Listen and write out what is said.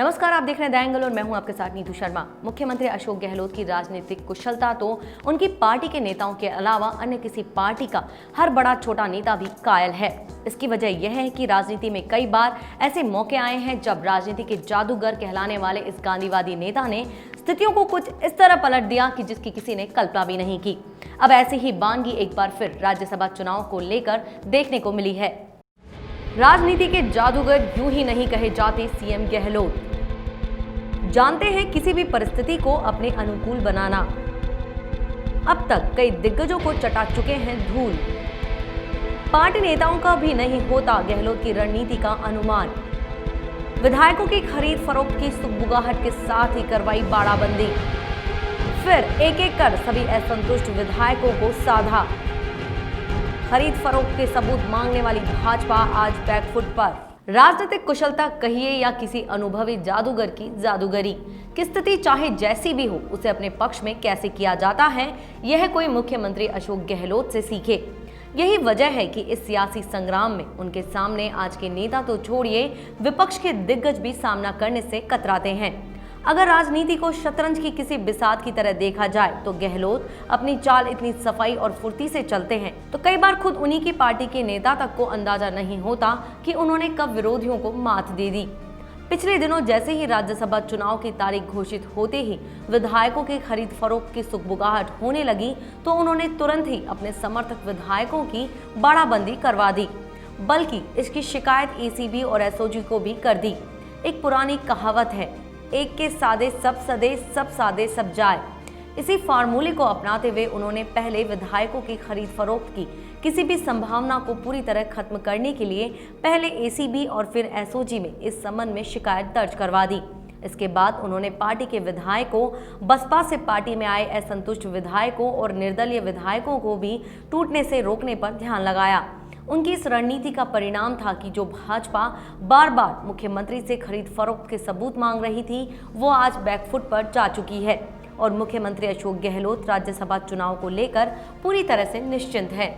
नमस्कार, आप देख रहे हैं द एंगल और मैं हूं आपके साथ नीतू शर्मा। मुख्यमंत्री अशोक गहलोत की राजनीतिक कुशलता तो उनकी पार्टी के नेताओं के अलावा अन्य किसी पार्टी का हर बड़ा छोटा नेता भी कायल है। इसकी वजह यह है कि राजनीति में कई बार ऐसे मौके आए हैं जब राजनीति के जादूगर कहलाने वाले इस गांधीवादी नेता ने स्थितियों को कुछ इस तरह पलट दिया कि जिसकी किसी ने कल्पना भी नहीं की। अब ऐसी ही बानगी एक बार फिर राज्यसभा चुनाव को लेकर देखने को मिली है। राजनीति के जादूगर यूं ही नहीं कहे जाते सीएम गहलोत। जानते हैं किसी भी परिस्थिति को अपने अनुकूल बनाना। अब तक कई दिग्गजों को चटा चुके हैं धूल। पार्टी नेताओं का भी नहीं होता गहलोत की रणनीति का अनुमान। विधायकों की खरीद फरोख्त की सुगबुगाहट के साथ ही करवाई बाड़ाबंदी। फिर एक एक कर सभी असंतुष्ट विधायकों को साधा। खरीद फरोख्त के सबूत मांगने वाली भाजपा आज बैकफुट पर। राजनीतिक कुशलता कहिए या किसी अनुभवी जादूगर की जादूगरी की स्थिति चाहे जैसी भी हो, उसे अपने पक्ष में कैसे किया जाता है, यह कोई मुख्यमंत्री अशोक गहलोत से सीखे। यही वजह है कि इस सियासी संग्राम में उनके सामने आज के नेता तो छोड़िए, विपक्ष के दिग्गज भी सामना करने से कतराते हैं। अगर राजनीति को शतरंज की किसी बिसात की तरह देखा जाए तो गहलोत अपनी चाल इतनी सफाई और फुर्ती से चलते हैं तो कई बार खुद उन्हीं की पार्टी के नेता तक को अंदाजा नहीं होता कि उन्होंने कब विरोधियों को मात दे दी। पिछले दिनों जैसे ही राज्यसभा चुनाव की तारीख घोषित होते ही विधायकों की खरीद फरोख्त की सुगबुगाहट होने लगी तो उन्होंने तुरंत ही अपने समर्थक विधायकों की बाड़ाबंदी करवा दी, बल्कि इसकी शिकायत एसीबी और एसओजी को भी कर दी। एक पुरानी कहावत है, एक के सादे सब सदे, सब सादे सब जाए। इसी फार्मूले को अपनाते हुए उन्होंने पहले विधायकों की खरीद फरोख्त की किसी भी संभावना को पूरी तरह खत्म करने के लिए पहले एसीबी और फिर एसओजी में इस संबंध में शिकायत दर्ज करवा दी। इसके बाद उन्होंने पार्टी के विधायकों, बसपा से पार्टी में आए असंतुष्ट विधायकों और निर्दलीय विधायकों को भी टूटने से रोकने पर ध्यान लगाया। उनकी इस रणनीति का परिणाम था कि जो भाजपा बार बार मुख्यमंत्री से खरीद फरोख्त के सबूत मांग रही थी, वो आज बैकफुट पर जा चुकी है और मुख्यमंत्री अशोक गहलोत राज्यसभा चुनाव को लेकर पूरी तरह से निश्चिंत है।